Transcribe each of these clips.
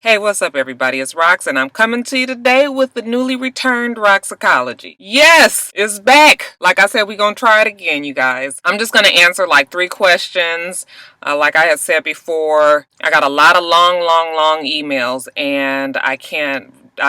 Hey, what's up, everybody? It's Rox, and I'm coming to you today with the newly returned Roxicology. Yes, it's back. Like I said, we're going to try it again, you guys. I'm just going to answer like 3 questions. Like I had said before, I got a lot of long emails, and I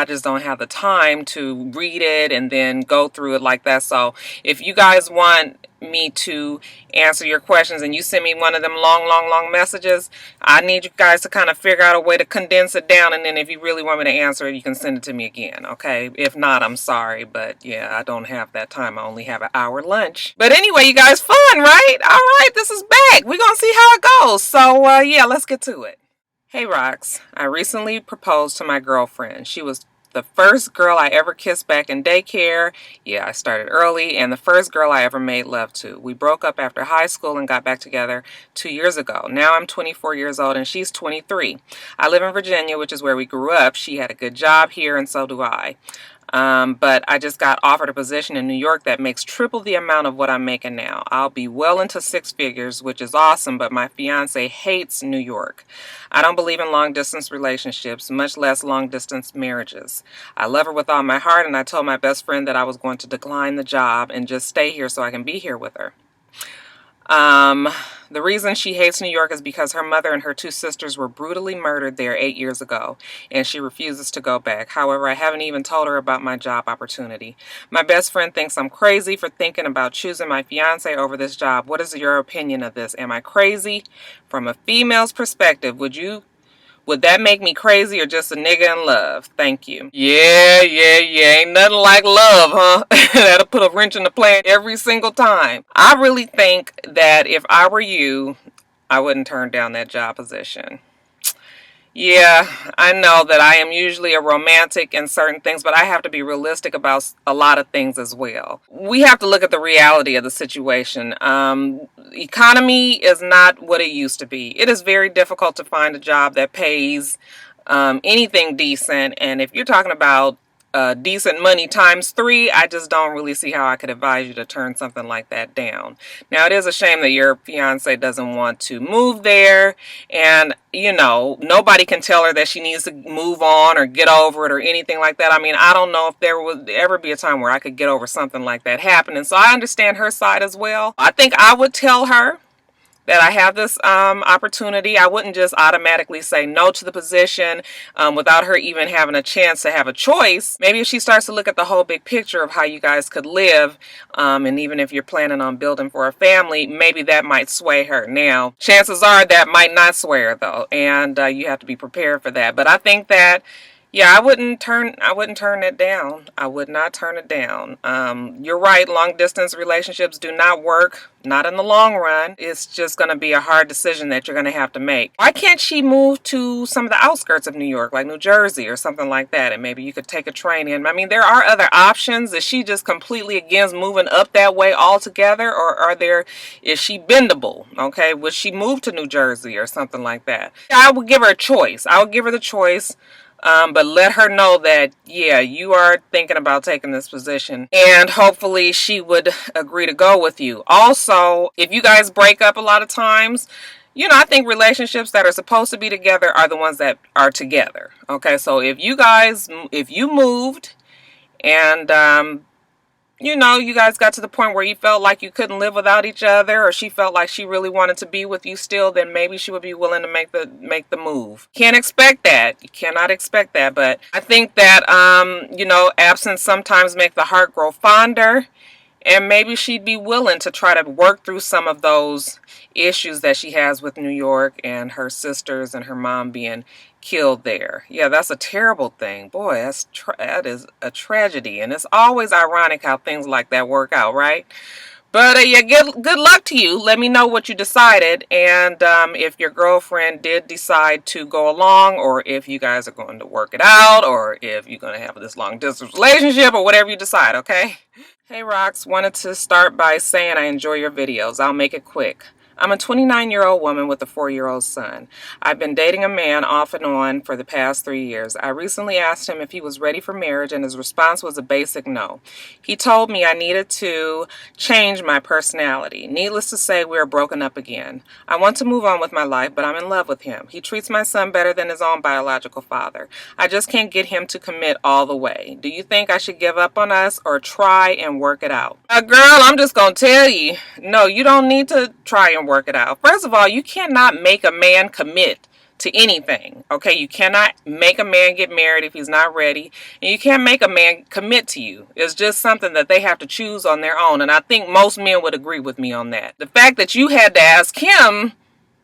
just don't have the time to read it and then go through it like that. So if you guys want me to answer your questions and you send me one of them long messages, I need you guys to kind of figure out a way to condense it down, and then if you really want me to answer it, you can send it to me again, okay? If not, I'm sorry, but yeah, I don't have that time. I only have an hour lunch. But anyway, you guys, fun, right? All right, this is back. We're gonna see how it goes. So yeah, let's get to it. Hey Rox, I recently proposed to my girlfriend. She was the first girl I ever kissed back in daycare. Yeah, I started early, and the first girl I ever made love to. We broke up after high school and got back together 2 years ago. Now I'm 24 years old and she's 23. I live in Virginia, which is where we grew up. She had a good job here, and so do I. But I just got offered a position in New York that makes triple the amount of what I'm making now. I'll be well into 6 figures, which is awesome, but my fiance hates New York. I don't believe in long distance relationships, much less long distance marriages. I love her with all my heart, and I told my best friend that I was going to decline the job and just stay here so I can be here with her. The reason she hates New York is because her mother and her 2 sisters were brutally murdered there 8 years ago, and she refuses to go back. However, I haven't even told her about my job opportunity. My best friend thinks I'm crazy for thinking about choosing my fiance over this job. What is your opinion of this? Am I crazy? From a female's perspective, would that make me crazy or just a nigga in love? Thank you. Yeah. Ain't nothing like love, huh? That'll put a wrench in the plan every single time. I really think that if I were you, I wouldn't turn down that job position. Yeah, I know that I am usually a romantic in certain things, but I have to be realistic about a lot of things as well. We have to look at the reality of the situation. Economy is not what it used to be. It is very difficult to find a job that pays anything decent, and if you're talking about decent money times 3, I just don't really see how I could advise you to turn something like that down. Now, it is a shame that your fiance doesn't want to move there, and nobody can tell her that she needs to move on or get over it or anything like that. I mean, I don't know if there would ever be a time where I could get over something like that happening, so I understand her side as well. I think I would tell her that I have this opportunity. I wouldn't just automatically say no to the position without her even having a chance to have a choice. Maybe if she starts to look at the whole big picture of how you guys could live, and even if you're planning on building for a family, maybe that might sway her. Now, chances are that might not sway her though, and you have to be prepared for that. But I think that, yeah, I wouldn't turn it down. I would not turn it down. You're right. Long distance relationships do not work. Not in the long run. It's just going to be a hard decision that you're going to have to make. Why can't she move to some of the outskirts of New York, like New Jersey or something like that? And maybe you could take a train in. I mean, there are other options. Is she just completely against moving up that way altogether? Or is she bendable? Okay. Would she move to New Jersey or something like that? I would give her a choice. I would give her the choice. But let her know that, yeah, you are thinking about taking this position, and hopefully she would agree to go with you. Also, if you guys break up a lot of times, I think relationships that are supposed to be together are the ones that are together. Okay, so if you moved and you guys got to the point where you felt like you couldn't live without each other, or she felt like she really wanted to be with you still, then maybe she would be willing to make the move. Can't expect that. You cannot expect that. But I think that absence sometimes make the heart grow fonder. And maybe she'd be willing to try to work through some of those issues that she has with New York and her sisters and her mom being killed there. Yeah, that's a terrible thing. Boy, that is a tragedy. And it's always ironic how things like that work out, right? But yeah, good luck to you. Let me know what you decided, and if your girlfriend did decide to go along, or if you guys are going to work it out, or if you're going to have this long distance relationship, or whatever you decide, okay? Hey Rox, wanted to start by saying I enjoy your videos. I'll make it quick. I'm a 29-year-old woman with a 4-year-old son. I've been dating a man off and on for the past 3 years. I recently asked him if he was ready for marriage, and his response was a basic no. He told me I needed to change my personality. Needless to say, we are broken up again. I want to move on with my life, but I'm in love with him. He treats my son better than his own biological father. I just can't get him to commit all the way. Do you think I should give up on us or try and work it out? Girl, I'm just going to tell you, no, you don't need to try and work it out. First of all, you cannot make a man commit to anything. Okay, you cannot make a man get married if he's not ready, and you can't make a man commit to you. It's just something that they have to choose on their own, and I think most men would agree with me on that. The fact that you had to ask him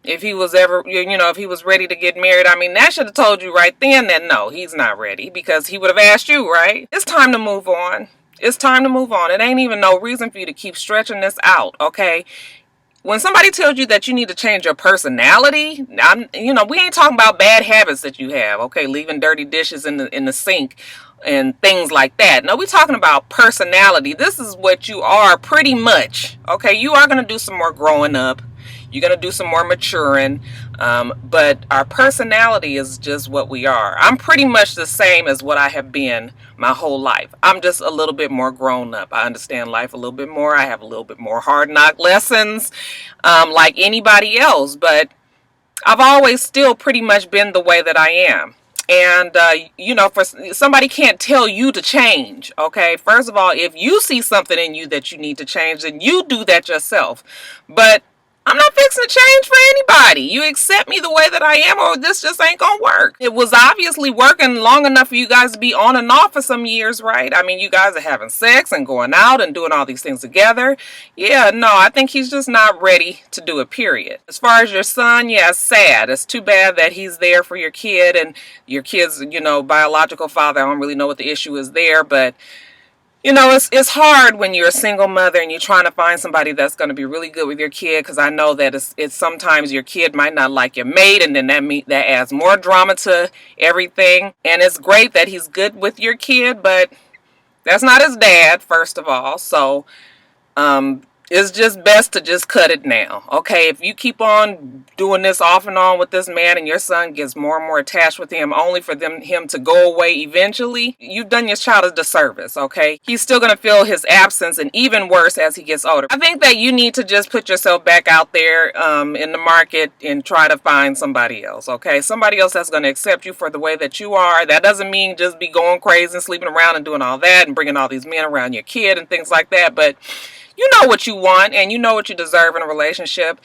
if he was ever, if he was ready to get married, I mean, that should have told you right then that no, he's not ready, because he would have asked you, right? It's time to move on. It's time to move on. It ain't even no reason for you to keep stretching this out, okay? When somebody tells you that you need to change your personality, we ain't talking about bad habits that you have, okay? Leaving dirty dishes in the sink and things like that. No, we're talking about personality. This is what you are pretty much, okay? You are going to do some more growing up. You're going to do some more maturing, but our personality is just what we are. I'm pretty much the same as what I have been my whole life. I'm just a little bit more grown up. I understand life a little bit more. I have a little bit more hard knock lessons like anybody else, but I've always still pretty much been the way that I am. And, for somebody can't tell you to change, okay? First of all, if you see something in you that you need to change, then you do that yourself. But I'm not fixing to change for anybody. You accept me the way that I am, or this just ain't gonna work. It was obviously working long enough for you guys to be on and off for some years, right? I mean, you guys are having sex and going out and doing all these things together. Yeah, no, I think he's just not ready to do it, period. As far as your son, yeah, it's sad. It's too bad that he's there for your kid, and your kid's, biological father. I don't really know what the issue is there, but it's hard when you're a single mother and you're trying to find somebody that's going to be really good with your kid, because I know that it's sometimes your kid might not like your mate, and then that adds more drama to everything. And it's great that he's good with your kid, but that's not his dad, first of all. So it's just best to just cut it now, okay? If you keep on doing this off and on with this man, and your son gets more and more attached with him, only for him to go away eventually, you've done your child a disservice, okay? He's still going to feel his absence, and even worse as he gets older. I think that you need to just put yourself back out there in the market and try to find somebody else, okay? Somebody else that's going to accept you for the way that you are. That doesn't mean just be going crazy and sleeping around and doing all that and bringing all these men around your kid and things like that, but you know what you want, and you know what you deserve in a relationship,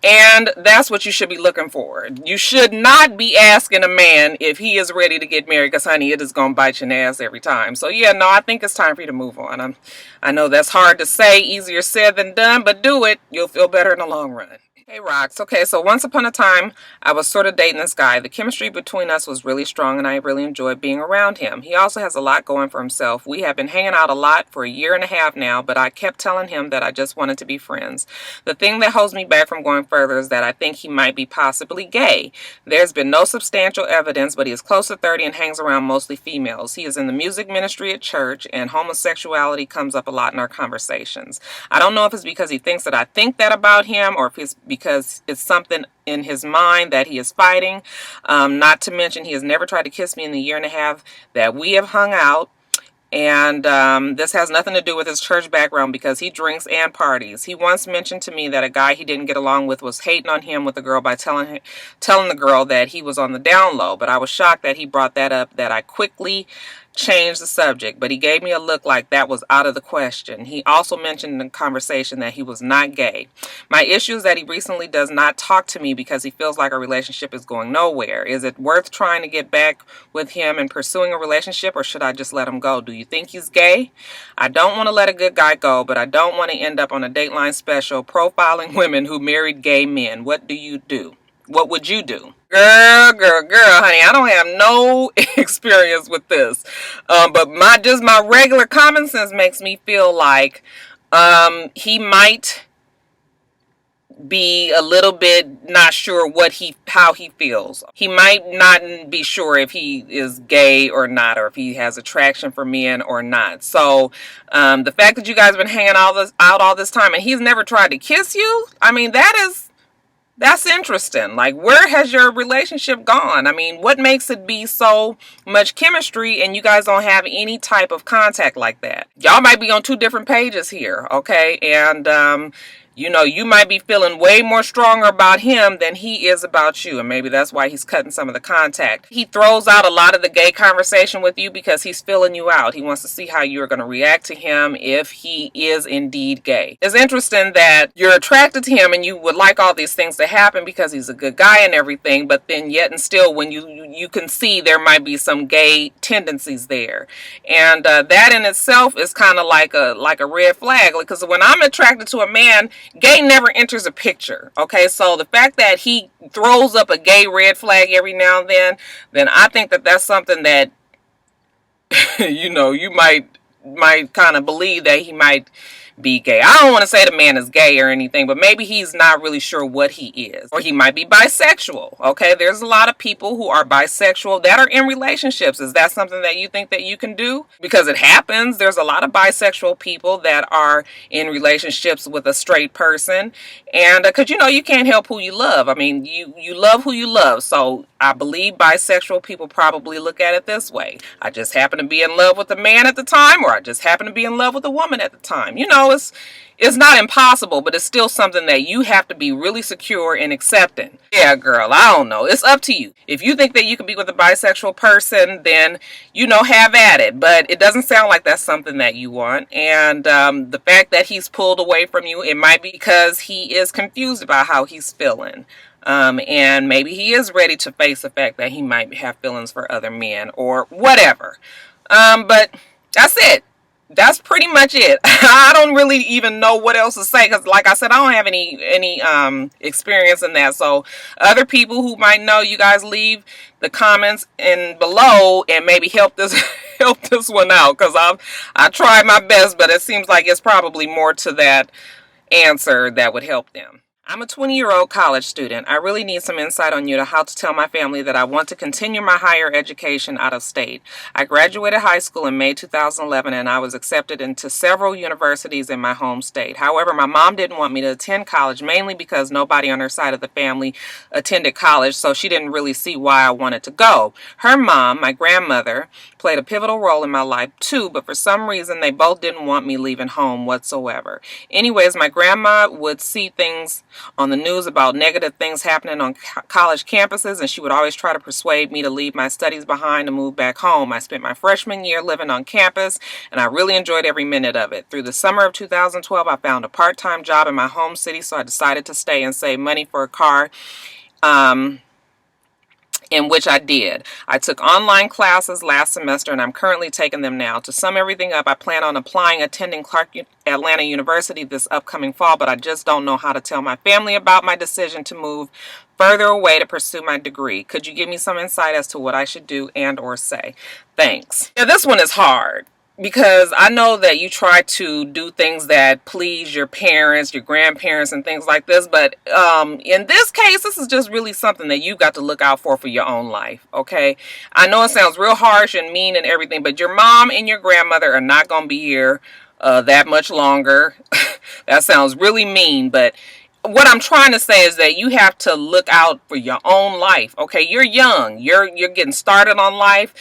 and that's what you should be looking for. You should not be asking a man if he is ready to get married, because, honey, it is going to bite your ass every time. So, yeah, no, I think it's time for you to move on. I know that's hard to say, easier said than done, but do it. You'll feel better in the long run. Hey, Rox. Okay, so once upon a time, I was sort of dating this guy. The chemistry between us was really strong, and I really enjoyed being around him. He also has a lot going for himself. We have been hanging out a lot for 1.5 years now, but I kept telling him that I just wanted to be friends. The thing that holds me back from going further is that I think he might be possibly gay. There's been no substantial evidence, but he is close to 30 and hangs around mostly females. He is in the music ministry at church, and homosexuality comes up a lot in our conversations. I don't know if it's because he thinks that I think that about him, or if it's because it's something in his mind that he is fighting. Not to mention, he has never tried to kiss me in the 1.5 years that we have hung out. And this has nothing to do with his church background, because he drinks and parties. He once mentioned to me that a guy he didn't get along with was hating on him with a girl by telling the girl that he was on the down low. But I was shocked that he brought that up, that I quickly changed the subject, but he gave me a look like that was out of the question. He also mentioned in the conversation that he was not gay. My issue is that he recently does not talk to me because he feels like our relationship is going nowhere. Is it worth trying to get back with him and pursuing a relationship, or should I just let him go? Do you think he's gay? I don't want to let a good guy go, but I don't want to end up on a Dateline special profiling women who married gay men. What do you do? What would you do? Girl, honey, I don't have no experience with this. But my regular common sense makes me feel like he might be a little bit not sure how he feels. He might not be sure if he is gay or not, or if he has attraction for men or not. So the fact that you guys have been hanging out all this time and he's never tried to kiss you, I mean, that is That's interesting. Like, where has your relationship gone? I mean, what makes it be so much chemistry and you guys don't have any type of contact like that? Y'all might be on two different pages here, okay? And, you know, you might be feeling way more stronger about him than he is about you. And maybe that's why he's cutting some of the contact. He throws out a lot of the gay conversation with you because he's filling you out. He wants to see how you're going to react to him if he is indeed gay. It's interesting that you're attracted to him and you would like all these things to happen because he's a good guy and everything. But then yet and still, when you can see there might be some gay tendencies there. And that in itself is kind of like a red flag. Because when I'm attracted to a man, gay never enters a picture. Okay, so the fact that he throws up a gay red flag every now and then I think that that's something that you know, you might kind of believe that he might be gay. I don't want to say the man is gay or anything, but maybe he's not really sure what he is. Or he might be bisexual. Okay, there's a lot of people who are bisexual that are in relationships. Is that something that you think that you can do? Because it happens. There's a lot of bisexual people that are in relationships with a straight person. And because, you know, you can't help who you love. I mean, you love who you love. So I believe bisexual people probably look at it this way. I just happen to be in love with a man at the time, or I just happen to be in love with a woman at the time. You know, it's not impossible, but it's still something that you have to be really secure in accepting. Yeah, girl, I don't know. It's up to you. If you think that you can be with a bisexual person, then, you know, have at it. But it doesn't sound like that's something that you want. And the fact that he's pulled away from you, it might be because he is confused about how he's feeling. And maybe he is ready to face the fact that he might have feelings for other men or whatever. But that's it. That's pretty much it. I don't really even know what else to say because, like I said, I don't have any experience in that. So other people who might know, you guys leave the comments in below and maybe help this help this one out, because I tried my best, but it seems like it's probably more to that answer that would help them. I'm a 20-year-old college student. I really need some insight on you to how to tell my family that I want to continue my higher education out of state. I graduated high school in May 2011 and I was accepted into several universities in my home state. However, my mom didn't want me to attend college, mainly because nobody on her side of the family attended college, so she didn't really see why I wanted to go. Her mom, my grandmother, played a pivotal role in my life too, but for some reason they both didn't want me leaving home whatsoever. Anyways, my grandma would see things on the news about negative things happening on college campuses, and she would always try to persuade me to leave my studies behind and move back home. I spent my freshman year living on campus, and I really enjoyed every minute of it. Through the summer of 2012, I found a part-time job in my home city, so I decided to stay and save money for a car. In which I did. I took online classes last semester and I'm currently taking them now. To sum everything up, I plan on attending Clark Atlanta University this upcoming fall, but I just don't know how to tell my family about my decision to move further away to pursue my degree. Could you give me some insight as to what I should do and or say? Thanks. Yeah, this one is hard, because I know that you try to do things that please your parents, your grandparents, and things like this. But in this case, this is just really something that you've got to look out for your own life, okay? I know it sounds real harsh and mean and everything, but your mom and your grandmother are not going to be here that much longer. That sounds really mean, but what I'm trying to say is that you have to look out for your own life. Okay, you're young. You're getting started on life.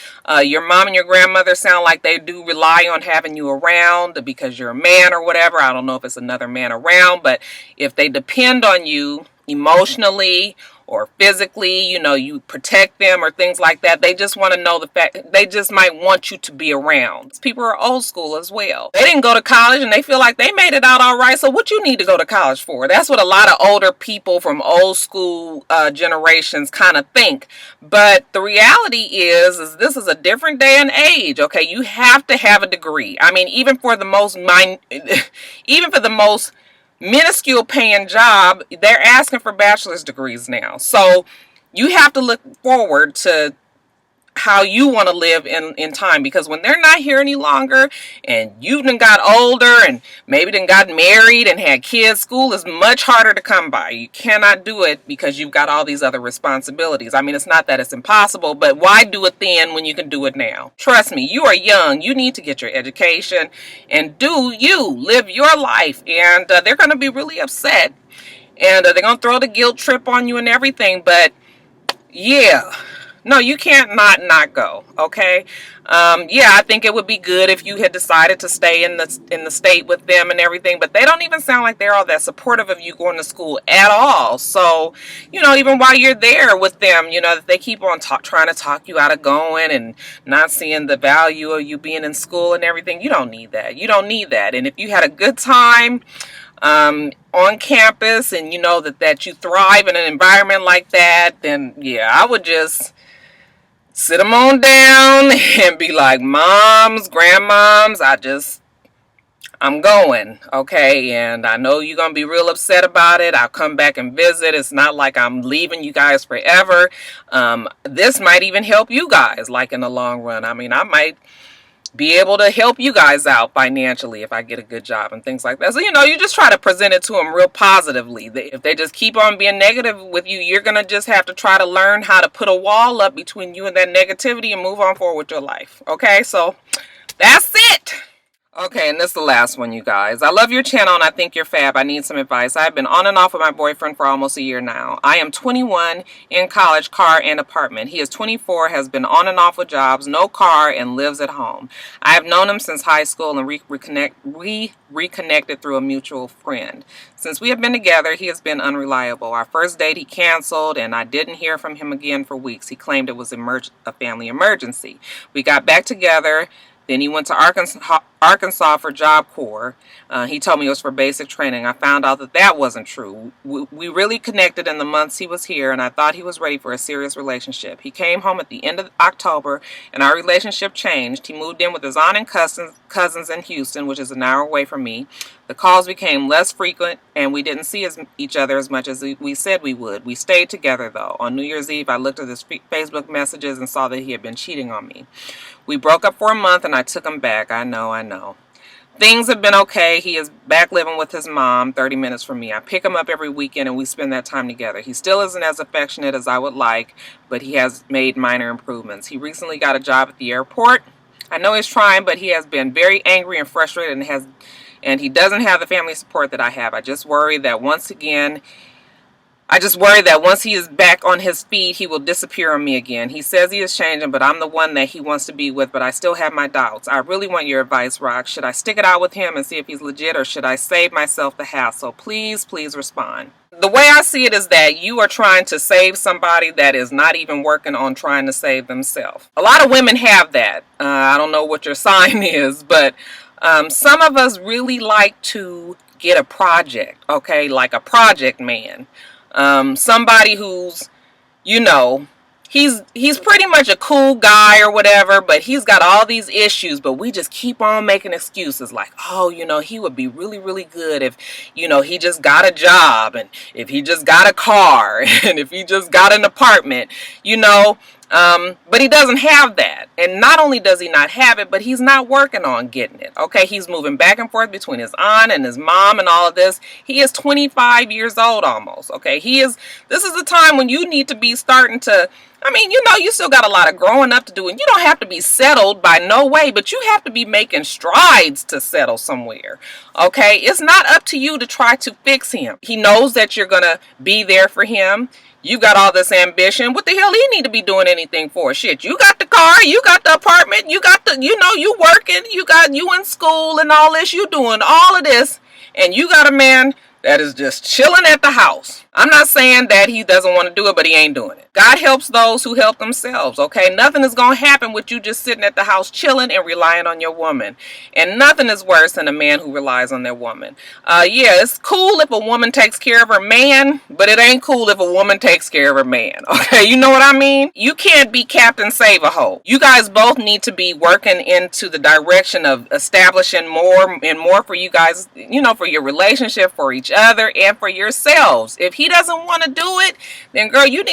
Your mom and your grandmother sound like they do rely on having you around because you're a man or whatever. I don't know if it's another man around, but if they depend on you emotionally or physically, you know, you protect them or things like that, they just want to know the fact, they just might want you to be around. People are old school as well. They didn't go to college and they feel like they made it out all right, so what you need to go to college for? That's what a lot of older people from old school generations kind of think. But the reality is this is a different day and age, okay? You have to have a degree. I mean, even for the most minuscule paying job, they're asking for bachelor's degrees now. So you have to look forward to how you want to live in time, because when they're not here any longer and you done got older and maybe done got married and had kids, school is much harder to come by. You cannot do it because you've got all these other responsibilities. I mean, it's not that it's impossible, but why do it then when you can do it now? Trust me, you are young. You need to get your education and live your life. And they're going to be really upset and they're going to throw the guilt trip on you and everything. But yeah, no, you can't not go. Okay. Yeah, I think it would be good if you had decided to stay in the state with them and everything, but they don't even sound like they're all that supportive of you going to school at all. So, even while you're there with them, that they keep on trying to talk you out of going and not seeing the value of you being in school and everything. You don't need that. You don't need that. And if you had a good time on campus, and that you thrive in an environment like that, then yeah, I would just sit them on down and be like, moms, grandmoms, I'm going, okay? And I know you're going to be real upset about it. I'll come back and visit. It's not like I'm leaving you guys forever. This might even help you guys, like, in the long run. I mean, I might be able to help you guys out financially if I get a good job and things like that. So, you just try to present it to them real positively. If they just keep on being negative with you, you're going to just have to try to learn how to put a wall up between you and that negativity and move on forward with your life. Okay, so that's it. Okay, and this is the last one, you guys. I love your channel and I think you're fab. I need some advice. I've been on and off with my boyfriend for almost a year now. I am 21, in college, car, and apartment. He is 24, has been on and off with jobs, no car, and lives at home. I have known him since high school and we reconnected through a mutual friend. Since we have been together, he has been unreliable. Our first date he canceled and I didn't hear from him again for weeks. He claimed it was a family emergency. We got back together. Then he went to Arkansas for Job Corps. He told me it was for basic training. I found out that wasn't true. We really connected in the months he was here, and I thought he was ready for a serious relationship. He came home at the end of October, and our relationship changed. He moved in with his aunt and cousins in Houston, which is an hour away from me. The calls became less frequent, and we didn't see each other as much as we said we would. We stayed together, though. On New Year's Eve, I looked at his Facebook messages and saw that he had been cheating on me. We broke up for a month, and I took him back. I know. Things have been okay. He is back living with his mom, 30 minutes from me. I pick him up every weekend, and we spend that time together. He still isn't as affectionate as I would like, but he has made minor improvements. He recently got a job at the airport. I know he's trying, but he has been very angry and frustrated, and he doesn't have the family support that I have. I just worry that once he is back on his feet, he will disappear on me again. He says he is changing, but I'm the one that he wants to be with, but I still have my doubts. I really want your advice, Rox. Should I stick it out with him and see if he's legit, or should I save myself the hassle? Please respond. The way I see it is that you are trying to save somebody that is not even working on trying to save themselves. A lot of women have that. I don't know what your sign is, but some of us really like to get a project, okay, like a project man. Somebody who's, he's pretty much a cool guy or whatever, but he's got all these issues, but we just keep on making excuses like, oh, he would be really, really good if, he just got a job, and if he just got a car, and if he just got an apartment, but he doesn't have that. And not only does he not have it, but he's not working on getting it. Okay, he's moving back and forth between his aunt and his mom and all of this. He is 25 years old almost. Okay, this is the time when you need to be starting to, you still got a lot of growing up to do, and you don't have to be settled by no way, but you have to be making strides to settle somewhere. Okay, it's not up to you to try to fix him. He knows that you're gonna be there for him. You got all this ambition. What the hell he need to be doing anything for? Shit, you got the car, you got the apartment, you got the, you working, you in school and all this, you doing all of this, and you got a man that is just chilling at the house. I'm not saying that he doesn't want to do it, but he ain't doing it. God helps those who help themselves, okay? Nothing is going to happen with you just sitting at the house chilling and relying on your woman. And nothing is worse than a man who relies on their woman. Yeah, it's cool if a woman takes care of her man, but it ain't cool if a woman takes care of her man, okay? You know what I mean? You can't be Captain Save-A-Hoe. You guys both need to be working into the direction of establishing more and more for you guys, for your relationship, for each other, and for yourselves. If he doesn't want to do it, then girl, you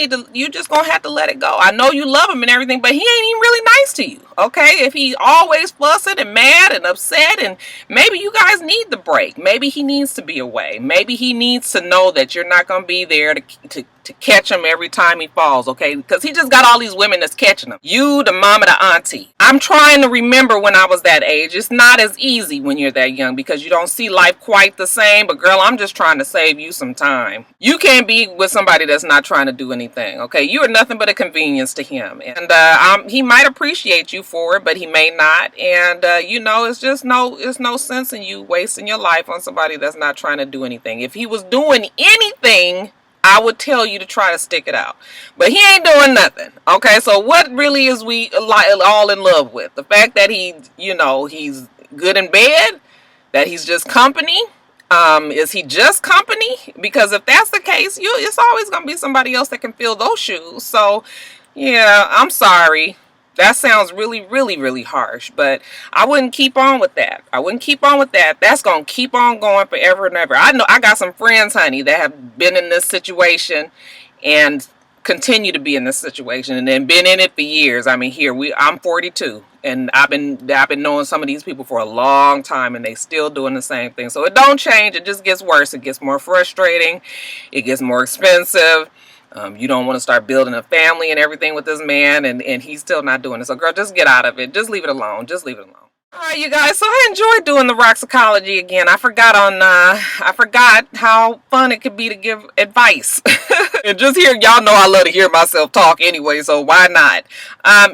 just gonna have to let it go. I know you love him and everything, but he ain't even really nice to you, okay? If he always fussing and mad and upset, and maybe you guys need the break. Maybe he needs to be away. Maybe he needs to know that you're not gonna be there to to catch him every time he falls, okay? Because he just got all these women that's catching him. You, the mama, the auntie. I'm trying to remember when I was that age. It's not as easy when you're that young because you don't see life quite the same. But girl, I'm just trying to save you some time. You can't be with somebody that's not trying to do anything, okay? You are nothing but a convenience to him. And he might appreciate you for it, but he may not. And, you know, it's no sense in you wasting your life on somebody that's not trying to do anything. If he was doing anything, I would tell you to try to stick it out. But he ain't doing nothing. Okay, so what really is we all in love with? The fact that he's good in bed? That he's just company? Is he just company? Because if that's the case, it's always going to be somebody else that can fill those shoes. So, yeah, I'm sorry. That sounds really, really, really harsh, but I wouldn't keep on with that. I wouldn't keep on with that. That's going to keep on going forever and ever. I know I got some friends, honey, that have been in this situation and continue to be in this situation and then been in it for years. I mean, I'm 42 and I've been knowing some of these people for a long time and they still doing the same thing. So it don't change. It just gets worse. It gets more frustrating. It gets more expensive. You don't want to start building a family and everything with this man, and he's still not doing it. So, girl, just get out of it. Just leave it alone. Just leave it alone. All right, you guys. So I enjoyed doing the Roxicology again. I forgot how fun it could be to give advice. And just here, y'all know I love to hear myself talk anyway, so why not?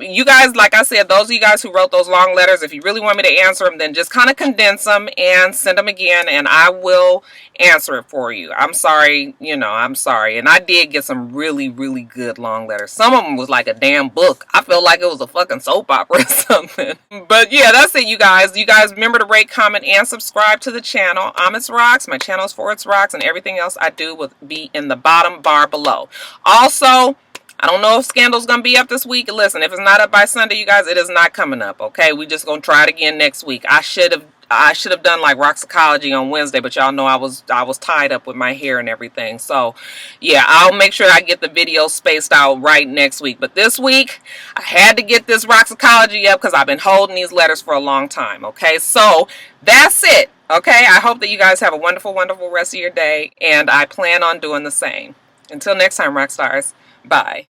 You guys, like I said, those of you guys who wrote those long letters, if you really want me to answer them, then just kind of condense them and send them again, and I will answer it for you. I'm sorry, I'm sorry. And I did get some really, really good long letters. Some of them was like a damn book. I felt like it was a fucking soap opera or something. But yeah, that's it, you guys. You guys remember to rate, comment, and subscribe to the channel. I'm itsrox. My channel is for itsrox, and everything else I do will be in the bottom bar below. Also, I don't know if Scandal's going to be up this week. Listen, if it's not up by Sunday, you guys, it is not coming up, okay? We just going to try it again next week. I should have done like Roxicology on Wednesday, but y'all know I was tied up with my hair and everything. So, yeah, I'll make sure I get the video spaced out right next week. But this week, I had to get this Roxicology up because I've been holding these letters for a long time, okay? So, that's it, okay? I hope that you guys have a wonderful, wonderful rest of your day, and I plan on doing the same. Until next time, Roxstars, bye.